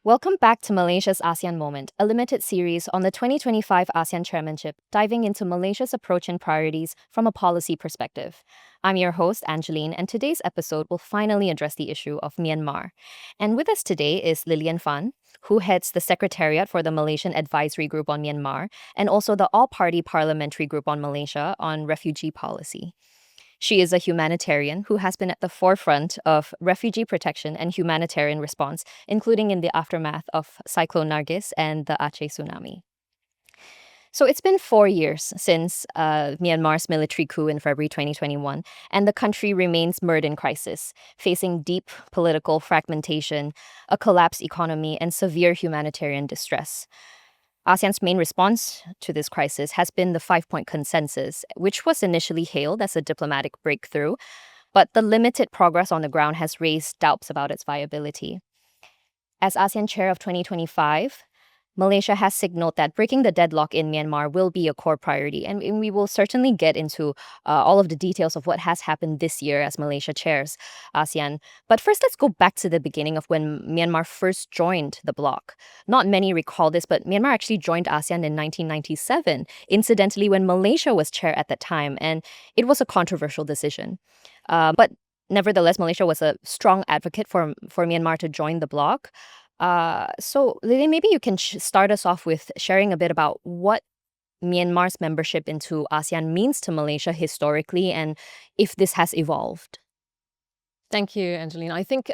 Welcome back to Malaysia's ASEAN Moment, a limited series on the 2025 ASEAN Chairmanship, diving into Malaysia's approach and priorities from a policy perspective. I'm your host, Angeline, and today's episode will finally address the issue of Myanmar. And with us today is Lilianne Fan, who heads the Secretariat for the Malaysian Advisory Group on Myanmar, and also the All Party Parliamentary Group on Malaysia on refugee policy. She is a humanitarian who has been at the forefront of refugee protection and humanitarian response, including in the aftermath of Cyclone Nargis and the Aceh tsunami. So it's been 4 years since Myanmar's military coup in February 2021, and the country remains mired in crisis, facing deep political fragmentation, a collapsed economy, and severe humanitarian distress. ASEAN's main response to this crisis has been the five-point consensus, which was initially hailed as a diplomatic breakthrough, but the limited progress on the ground has raised doubts about its viability. As ASEAN Chair of 2025, Malaysia has signaled that breaking the deadlock in Myanmar will be a core priority, and we will certainly get into all of the details of what has happened this year as Malaysia chairs ASEAN. But first, let's go back to the beginning of when Myanmar first joined the bloc. Not many recall this, but Myanmar actually joined ASEAN in 1997, incidentally, when Malaysia was chair at that time, and it was a controversial decision. But nevertheless, Malaysia was a strong advocate for Myanmar to join the bloc. So, Lily, maybe you can start us off with sharing a bit about what Myanmar's membership into ASEAN means to Malaysia historically and if this has evolved. Thank you, Angelina. I think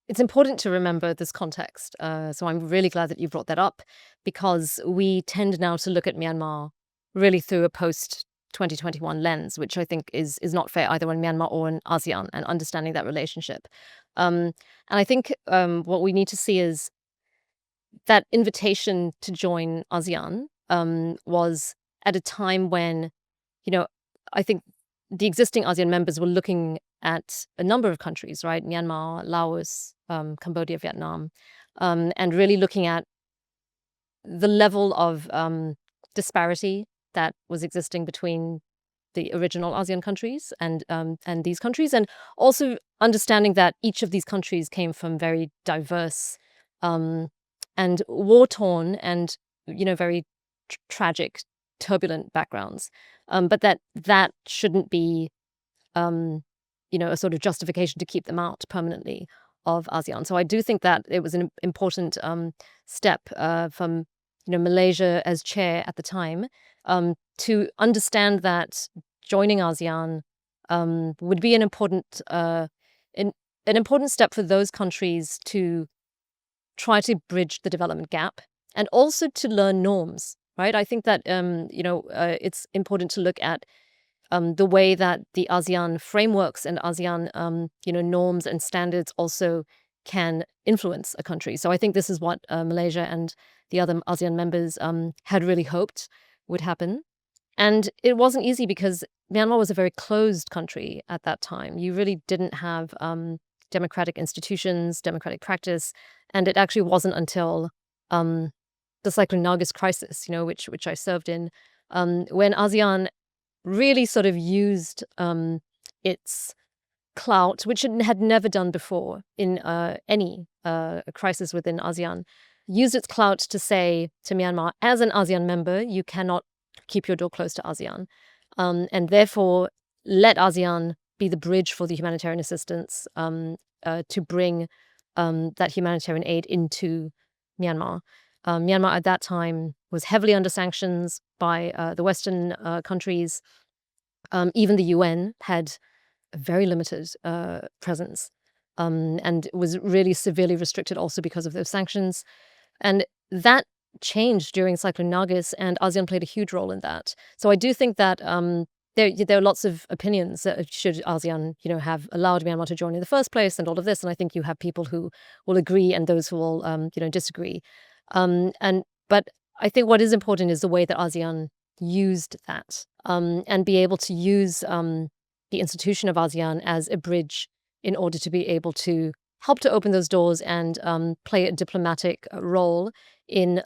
it's important to remember this context. So I'm really glad that you brought that up because we tend now to look at Myanmar really through a post-2021 lens, which I think is not fair either in Myanmar or in ASEAN and understanding that relationship. And I think what we need to see is that invitation to join ASEAN was at a time when, I think the existing ASEAN members were looking at a number of countries, right? Myanmar, Laos, Cambodia, Vietnam, and really looking at the level of disparity that was existing between the original ASEAN countries and these countries, and also understanding that each of these countries came from very diverse and war-torn and very tragic, turbulent backgrounds, but that shouldn't be a sort of justification to keep them out permanently of ASEAN. So I do think that it was an important step from Malaysia as chair at the time to understand that joining ASEAN would be an important step for those countries to try to bridge the development gap and also to learn norms, right? I think that it's important to look at the way that the ASEAN frameworks and ASEAN norms and standards also can influence a country. So I think this is what Malaysia and the other ASEAN members had really hoped would happen. And it wasn't easy because Myanmar was a very closed country at that time. You really didn't have democratic institutions, democratic practice, and it actually wasn't until the Cyclone Nargis crisis, which I served in, when ASEAN really sort of used its clout, which it had never done before in any crisis within ASEAN, used its clout to say to Myanmar, as an ASEAN member, you cannot keep your door closed to ASEAN, and therefore let ASEAN be the bridge for the humanitarian assistance to bring that humanitarian aid into Myanmar. Myanmar at that time was heavily under sanctions by the Western countries. Even the UN had a very limited presence and was really severely restricted also because of those sanctions. And that changed during Cyclone Nargis, and ASEAN played a huge role in that. So I do think that there are lots of opinions that should ASEAN, have allowed Myanmar to join in the first place and all of this. And I think you have people who will agree and those who will, disagree. But I think what is important is the way that ASEAN used that and be able to use the institution of ASEAN as a bridge in order to be able to help to open those doors and play a diplomatic role in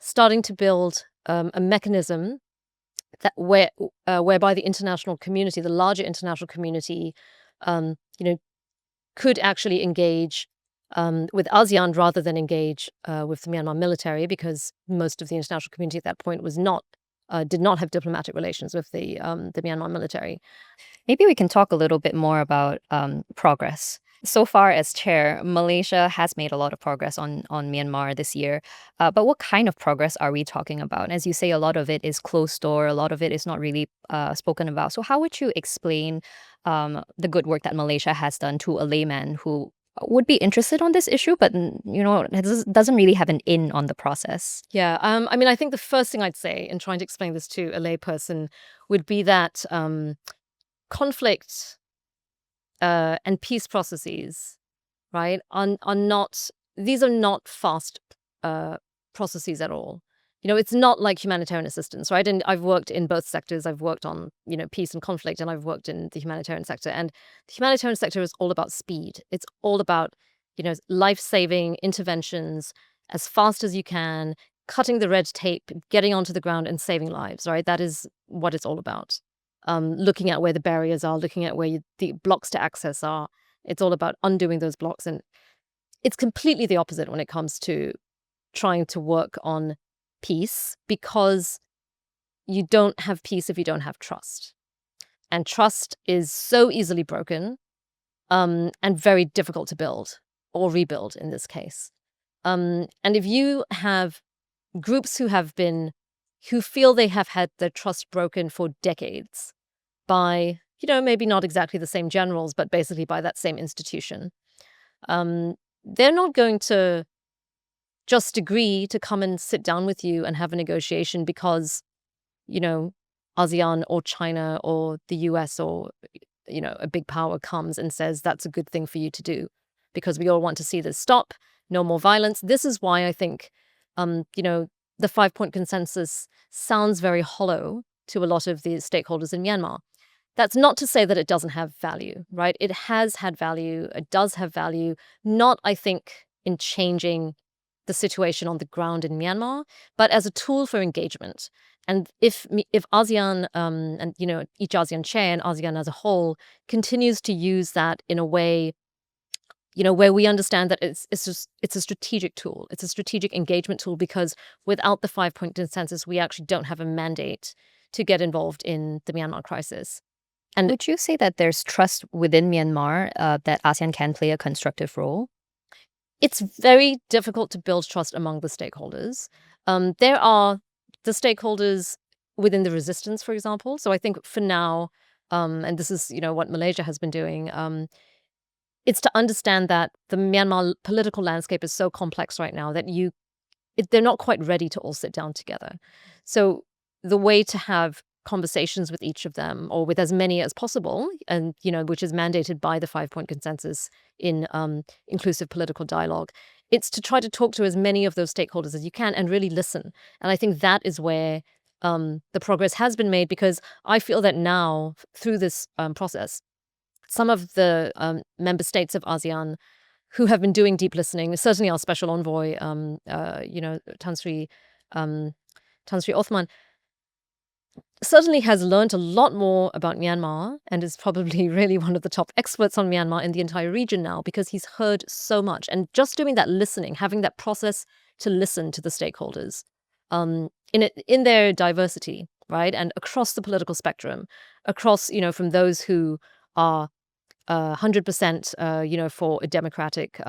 starting to build a mechanism that whereby the international community, the larger international community, could actually engage with ASEAN rather than engage with the Myanmar military, because most of the international community at that point did not have diplomatic relations with the Myanmar military. Maybe we can talk a little bit more about progress. So far as chair, Malaysia has made a lot of progress on Myanmar this year. But what kind of progress are we talking about? As you say, a lot of it is closed door, a lot of it is not really spoken about. So how would you explain the good work that Malaysia has done to a layman who would be interested on this issue, but doesn't really have an in on the process? Yeah, I mean, I think the first thing I'd say in trying to explain this to a layperson would be that conflict and peace processes, right, these are not fast processes at all. It's not like humanitarian assistance, right? And I've worked in both sectors. I've worked on, peace and conflict, and I've worked in the humanitarian sector. And the humanitarian sector is all about speed. It's all about, life-saving interventions as fast as you can, cutting the red tape, getting onto the ground and saving lives, right? That is what it's all about. Looking at where the barriers are, looking at where the blocks to access are. It's all about undoing those blocks. And it's completely the opposite when it comes to trying to work on peace, because you don't have peace if you don't have trust. And trust is so easily broken and very difficult to build or rebuild in this case. And if you have groups who feel they have had their trust broken for decades by, maybe not exactly the same generals, but basically by that same institution, they're not going to just agree to come and sit down with you and have a negotiation because, ASEAN or China or the US or, a big power comes and says that's a good thing for you to do, because we all want to see this stop, no more violence. This is why I think, the 5-point consensus sounds very hollow to a lot of the stakeholders in Myanmar. That's not to say that it doesn't have value, right? It has had value. It does have value, not, I think, in changing the situation on the ground in Myanmar, but as a tool for engagement. And if ASEAN and each ASEAN chair and ASEAN as a whole continues to use that in a way, where we understand that it's a strategic tool, it's a strategic engagement tool, because without the 5-point consensus, we actually don't have a mandate to get involved in the Myanmar crisis. And would you say that there's trust within Myanmar that ASEAN can play a constructive role? It's very difficult to build trust among the stakeholders. There are the stakeholders within the resistance, for example. So I think for now, and this is what Malaysia has been doing, it's to understand that the Myanmar political landscape is so complex right now that they're not quite ready to all sit down together. So the way to have conversations with each of them, or with as many as possible, and which is mandated by the 5-point consensus in inclusive political dialogue, it's to try to talk to as many of those stakeholders as you can and really listen. And I think that is where the progress has been made, because I feel that now, through this process, some of the member states of ASEAN who have been doing deep listening, certainly our special envoy, Tan Sri Othman, certainly has learned a lot more about Myanmar and is probably really one of the top experts on Myanmar in the entire region now, because he's heard so much. And just doing that listening, having that process to listen to the stakeholders in their diversity, right? And across the political spectrum, across, from those who are 100%, for a democratic,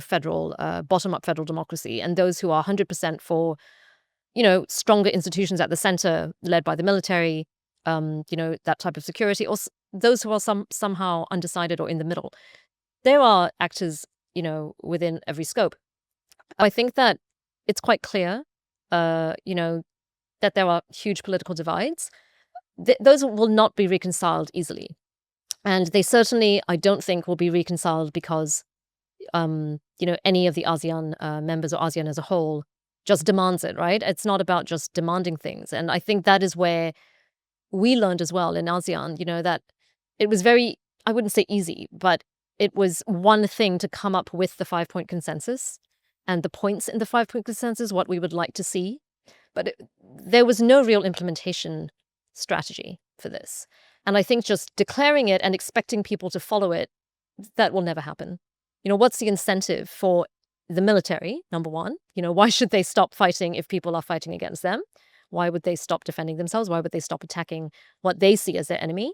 federal, bottom-up federal democracy, and those who are 100% for stronger institutions at the center led by the military, that type of security, or those who are somehow undecided or in the middle. There are actors, within every scope. I think that it's quite clear, that there are huge political divides. Those will not be reconciled easily. And they certainly, I don't think, will be reconciled because, any of the ASEAN members or ASEAN as a whole just demands it, right? It's not about just demanding things. And I think that is where we learned as well in ASEAN, that it was very, I wouldn't say easy, but it was one thing to come up with the 5-point consensus and the points in the 5-point consensus, what we would like to see. But there was no real implementation strategy for this. And I think just declaring it and expecting people to follow it, that will never happen. what's the incentive for the military, number one? Why should they stop fighting if people are fighting against them? Why would they stop defending themselves? Why would they stop attacking what they see as their enemy?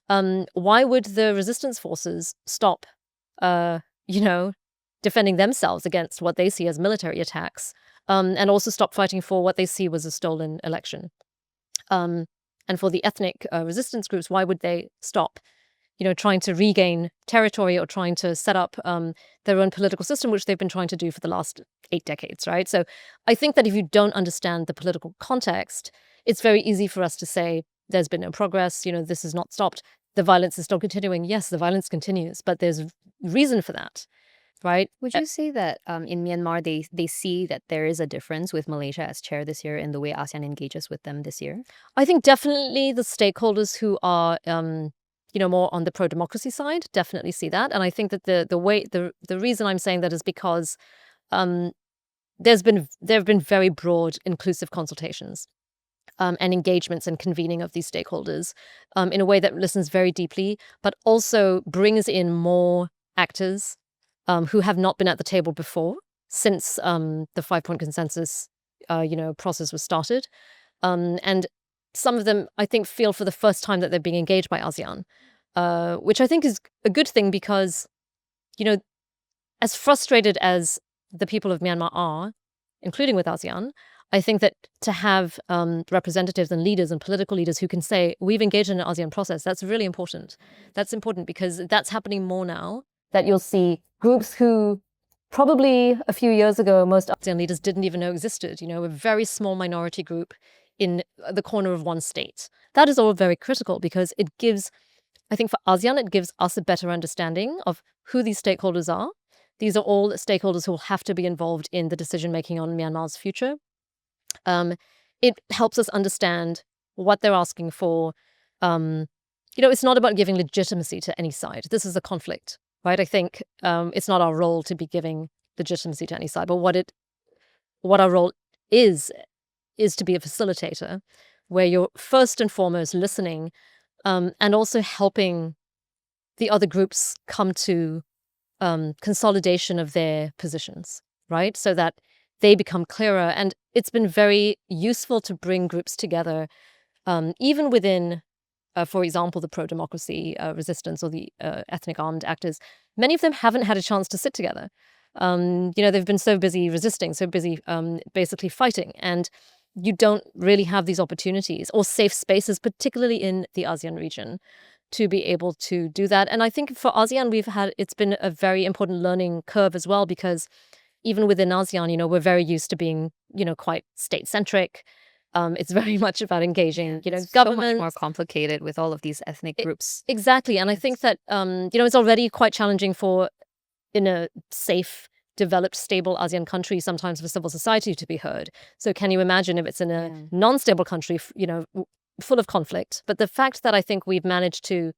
Why would the resistance forces stop, uh, you know, defending themselves against what they see as military attacks, and also stop fighting for what they see was a stolen election? And for the ethnic resistance groups, why would they stop, trying to regain territory or trying to set up their own political system, which they've been trying to do for the last 8 decades, right? So I think that if you don't understand the political context, it's very easy for us to say there's been no progress, this is not stopped. The violence is still continuing. Yes, the violence continues, but there's reason for that, right? Would you say that in Myanmar, they see that there is a difference with Malaysia as chair this year in the way ASEAN engages with them this year? I think definitely the stakeholders who are, more on the pro-democracy side definitely see that. And I think that the reason I'm saying that is because there have been very broad, inclusive consultations and engagements and convening of these stakeholders in a way that listens very deeply, but also brings in more actors who have not been at the table before since the 5-point consensus, process was started. And some of them, I think, feel for the first time that they're being engaged by ASEAN, which I think is a good thing because, as frustrated as the people of Myanmar are, including with ASEAN, I think that to have representatives and leaders and political leaders who can say, we've engaged in an ASEAN process, that's really important. That's important because that's happening more now, that you'll see groups who probably a few years ago, most ASEAN leaders didn't even know existed, a very small minority group in the corner of one state. That is all very critical because it gives, I think for ASEAN, it gives us a better understanding of who these stakeholders are. These are all stakeholders who will have to be involved in the decision-making on Myanmar's future. It helps us understand what they're asking for. It's not about giving legitimacy to any side. This is a conflict, right? I think it's not our role to be giving legitimacy to any side, but what our role is to be a facilitator, where you're first and foremost listening and also helping the other groups come to consolidation of their positions, right? So that they become clearer. And it's been very useful to bring groups together, even within, for example, the pro-democracy resistance or the ethnic armed actors. Many of them haven't had a chance to sit together. They've been so busy resisting, so busy basically fighting. And you don't really have these opportunities or safe spaces, particularly in the ASEAN region, to be able to do that. And I think for ASEAN, it's been a very important learning curve as well, because even within ASEAN, we're very used to being, quite state-centric. It's very much about engaging, It's government. so much more complicated with all of these ethnic groups. Exactly. And I think that, it's already quite challenging in a safe, developed, stable ASEAN country, sometimes for civil society to be heard. So can you imagine if it's in a non-stable country, full of conflict? But the fact that I think we've managed to,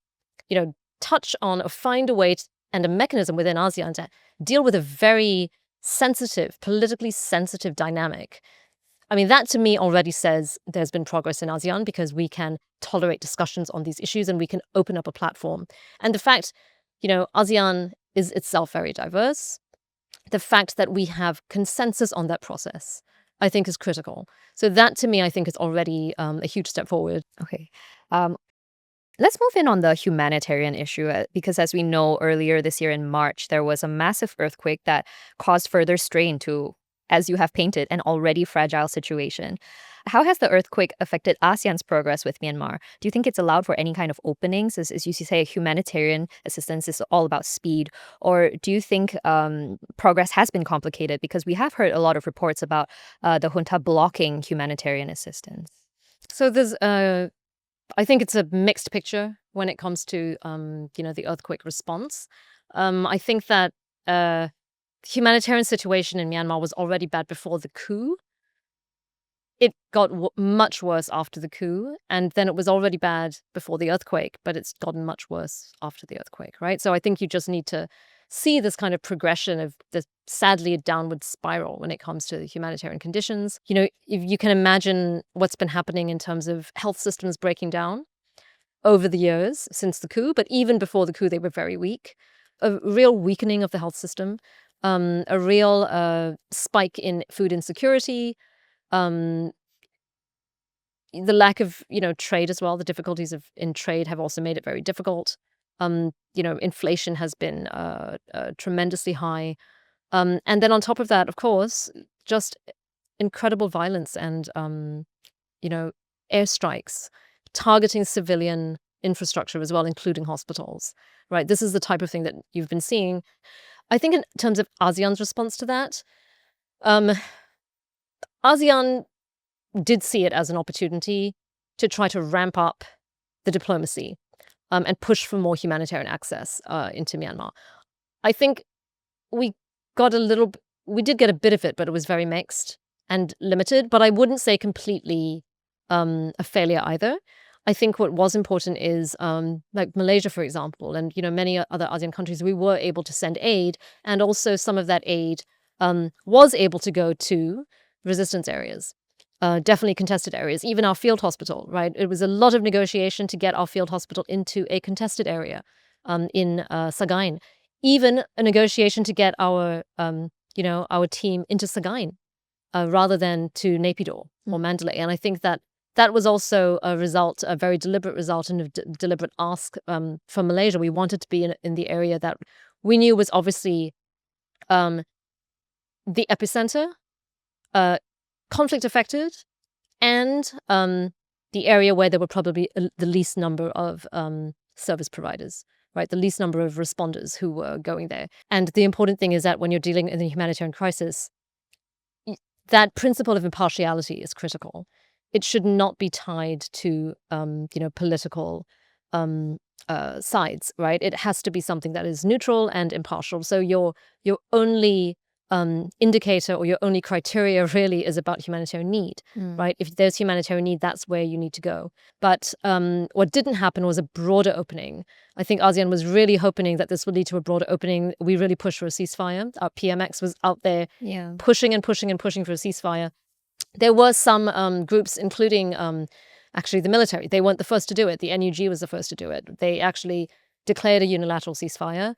touch on or find a way and a mechanism within ASEAN to deal with a very sensitive, politically sensitive dynamic, I mean, that to me already says there's been progress in ASEAN, because we can tolerate discussions on these issues and we can open up a platform. And the fact, ASEAN is itself very diverse. The fact that we have consensus on that process, I think, is critical. So that to me, I think, is already a huge step forward. Okay. Let's move in on the humanitarian issue, because as we know, earlier this year in March, there was a massive earthquake that caused further strain to, as you have painted, an already fragile situation. How has the earthquake affected ASEAN's progress with Myanmar? Do you think it's allowed for any kind of openings? As you say, humanitarian assistance is all about speed. Or do you think progress has been complicated? Because we have heard a lot of reports about the junta blocking humanitarian assistance. So I think it's a mixed picture when it comes to, the earthquake response. I think that the humanitarian situation in Myanmar was already bad before the coup. It got much worse after the coup, and then it was already bad before the earthquake, but it's gotten much worse after the earthquake, right? So I think you just need to see this kind of progression of sadly, a downward spiral when it comes to humanitarian conditions. If you can imagine what's been happening in terms of health systems breaking down over the years since the coup, but even before the coup, they were very weak. a real weakening of the health system, a real spike in food insecurity, um, the lack of, trade as well. The difficulties in trade have also made it very difficult. Inflation has been tremendously high. And then on top of that, of course, just incredible violence and, airstrikes targeting civilian infrastructure as well, including hospitals, right? This is the type of thing that you've been seeing. I think in terms of ASEAN's response to that, um, ASEAN did see it as an opportunity to try to ramp up the diplomacy and push for more humanitarian access into Myanmar. I think we we did get a bit of it, but it was very mixed and limited. But I wouldn't say completely a failure either. I think what was important is, like Malaysia, for example, and many other ASEAN countries, we were able to send aid, and also some of that aid was able to go to resistance areas. Definitely contested areas, even our field hospital, right? It was a lot of negotiation to get our field hospital into a contested area in Sagaing. Even a negotiation to get our team into Sagaing rather than to Naypyidaw or Mandalay. And I think that was also a very deliberate result and a deliberate ask from Malaysia. We wanted to be in the area that we knew was obviously the epicenter, conflict affected, and the area where there were probably the least number of service providers, right? The least number of responders who were going there. And the important thing is that when you're dealing in a humanitarian crisis, that principle of impartiality is critical. It should not be tied to, political sides, right? It has to be something that is neutral and impartial. So your only indicator or your only criteria really is about humanitarian need, right? If there's humanitarian need, that's where you need to go. But what didn't happen was a broader opening. I think ASEAN was really hoping that this would lead to a broader opening. We really pushed for a ceasefire. Our PMX was out there pushing and pushing and pushing for a ceasefire. There were some groups, including actually the military. They weren't the first to do it. The NUG was the first to do it. They actually declared a unilateral ceasefire.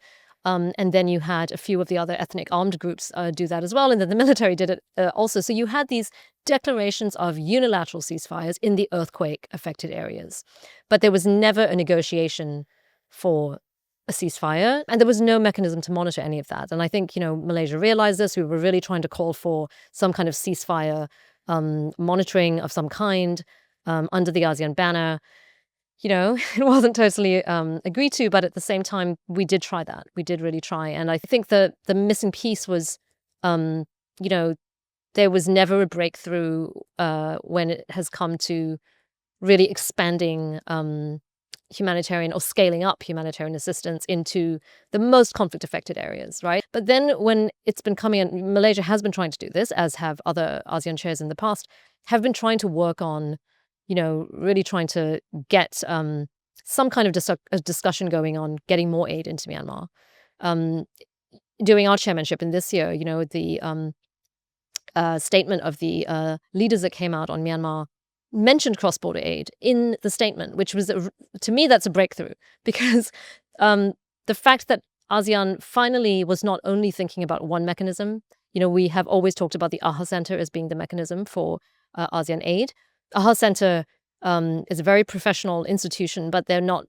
And then you had a few of the other ethnic armed groups do that as well. And then the military did it also. So you had these declarations of unilateral ceasefires in the earthquake-affected areas. But there was never a negotiation for a ceasefire. And there was no mechanism to monitor any of that. And I think, Malaysia realized this. We were really trying to call for some kind of ceasefire monitoring of some kind under the ASEAN banner. It wasn't totally agreed to, but at the same time, we did try that. We did really try. And I think the missing piece was, there was never a breakthrough when it has come to really expanding humanitarian or scaling up humanitarian assistance into the most conflict-affected areas, right? But then when it's been coming in, Malaysia has been trying to do this, as have other ASEAN chairs in the past, have been trying to work on really trying to get some kind of discussion going on getting more aid into Myanmar. During our chairmanship in this year, the statement of the leaders that came out on Myanmar mentioned cross-border aid in the statement, which was, to me, that's a breakthrough. Because the fact that ASEAN finally was not only thinking about one mechanism, we have always talked about the AHA Center as being the mechanism for ASEAN aid. AHA Center is a very professional institution, but they're not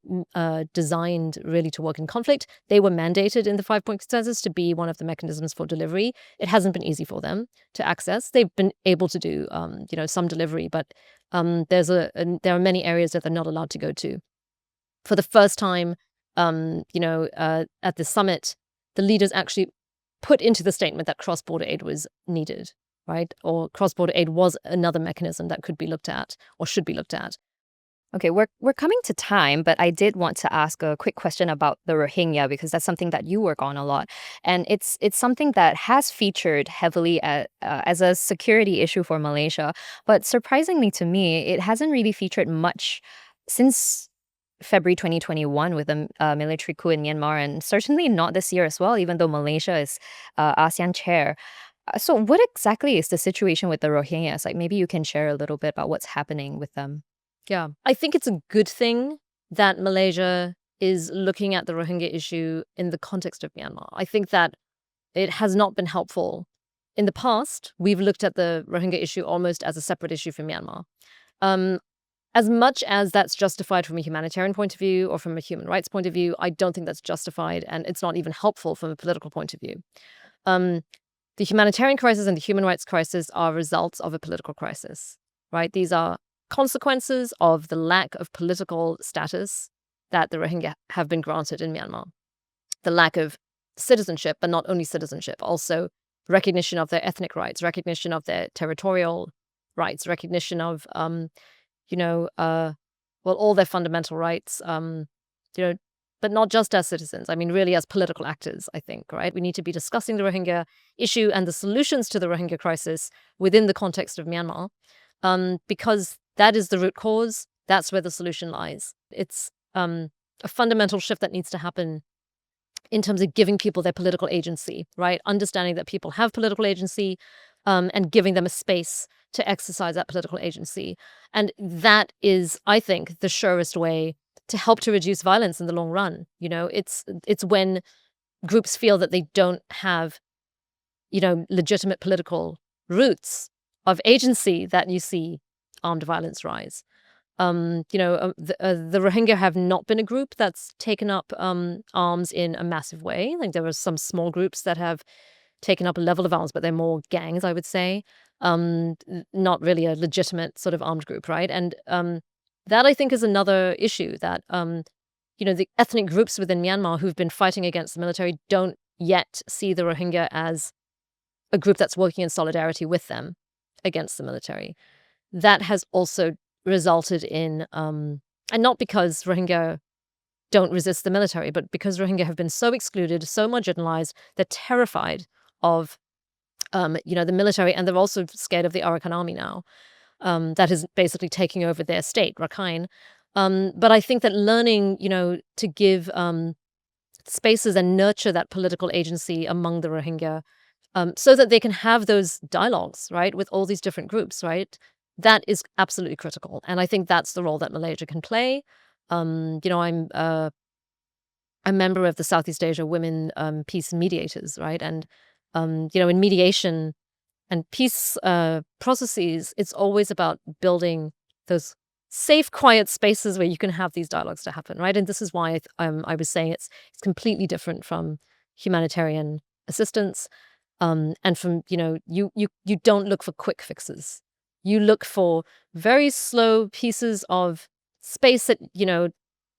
designed really to work in conflict. They were mandated in the 5-point consensus to be one of the mechanisms for delivery. It hasn't been easy for them to access. They've been able to do, some delivery, but there are many areas that they're not allowed to go to. For the first time, at the summit, the leaders actually put into the statement that cross-border aid was needed, right? Or cross-border aid was another mechanism that could be looked at or should be looked at. Okay, we're coming to time, but I did want to ask a quick question about the Rohingya, because that's something that you work on a lot, and it's something that has featured heavily as a security issue for Malaysia. But surprisingly to me, it hasn't really featured much since February 2021 with a military coup in Myanmar, and certainly not this year as well, even though Malaysia is ASEAN chair. So what exactly is the situation with the Rohingyas? Like, maybe you can share a little bit about what's happening with them. Yeah, I think it's a good thing that Malaysia is looking at the Rohingya issue in the context of Myanmar. I think that it has not been helpful. In the past, we've looked at the Rohingya issue almost as a separate issue from Myanmar. As much as that's justified from a humanitarian point of view or from a human rights point of view, I don't think that's justified, and it's not even helpful from a political point of view. The humanitarian crisis and the human rights crisis are results of a political crisis, right? These are consequences of the lack of political status that the Rohingya have been granted in Myanmar. The lack of citizenship, but not only citizenship, also recognition of their ethnic rights, recognition of their territorial rights, recognition of, all their fundamental rights, but not just as citizens. I mean, really as political actors, I think, right? We need to be discussing the Rohingya issue and the solutions to the Rohingya crisis within the context of Myanmar, because that is the root cause. That's where the solution lies. It's a fundamental shift that needs to happen in terms of giving people their political agency, right? Understanding that people have political agency, and giving them a space to exercise that political agency. And that is, I think, the surest way to help to reduce violence in the long run. It's when groups feel that they don't have, legitimate political roots of agency that you see armed violence rise. The Rohingya have not been a group that's taken up arms in a massive way. Like there are some small groups that have taken up a level of arms, but they're more gangs, I would say. Not really a legitimate sort of armed group, right? And that I think is another issue that the ethnic groups within Myanmar who've been fighting against the military don't yet see the Rohingya as a group that's working in solidarity with them against the military. That has also resulted in, and not because Rohingya don't resist the military, but because Rohingya have been so excluded, so marginalized, they're terrified of, the military, and they're also scared of the Arakan army now, that is basically taking over their state, Rakhine. But I think that learning, to give spaces and nurture that political agency among the Rohingya, so that they can have those dialogues, right, with all these different groups, right? That is absolutely critical. And I think that's the role that Malaysia can play. I'm a member of the Southeast Asia Women Peace Mediators, right? And, in mediation and peace processes, it's always about building those safe, quiet spaces where you can have these dialogues to happen, right? And this is why I was saying it's completely different from humanitarian assistance, and from you don't look for quick fixes. You look for very slow pieces of space that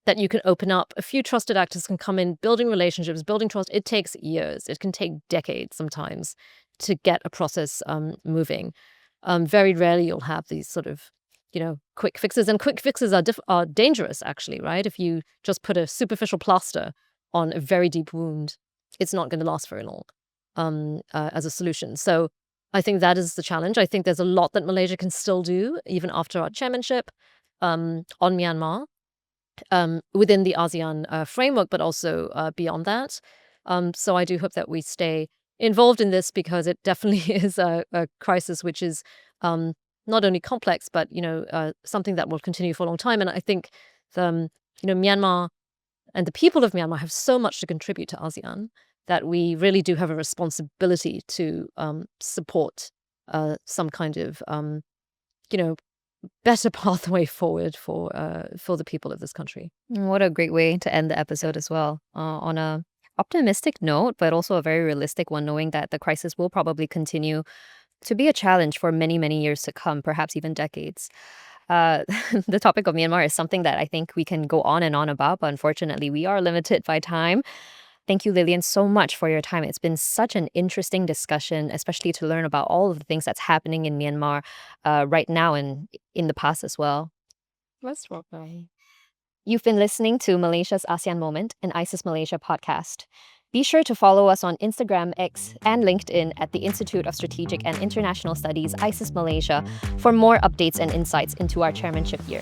that you can open up. A few trusted actors can come in, building relationships, building trust. It takes years. It can take decades sometimes to get a process moving. Very rarely you'll have these sort of quick fixes, and quick fixes are dangerous, actually, right? If you just put a superficial plaster on a very deep wound, it's not going to last very long as a solution. So I think that is the challenge. I think there's a lot that Malaysia can still do, even after our chairmanship, on Myanmar, within the ASEAN framework, but also beyond that. So I do hope that we stay involved in this, because it definitely is a crisis which is not only complex, but something that will continue for a long time. And I think Myanmar and the people of Myanmar have so much to contribute to ASEAN that we really do have a responsibility to support some kind of better pathway forward for the people of this country. What a great way to end the episode as well, on a optimistic note, but also a very realistic one, knowing that the crisis will probably continue to be a challenge for many, many years to come, perhaps even decades. The topic of Myanmar is something that I think we can go on and on about, but unfortunately we are limited by time. Thank you, Lilianne, so much for your time. It's been such an interesting discussion, especially to learn about all of the things that's happening in Myanmar right now and in the past as well. Most welcome. You've been listening to Malaysia's ASEAN Moment, an ISIS Malaysia podcast. Be sure to follow us on Instagram, X, and LinkedIn at the Institute of Strategic and International Studies, ISIS Malaysia, for more updates and insights into our chairmanship year.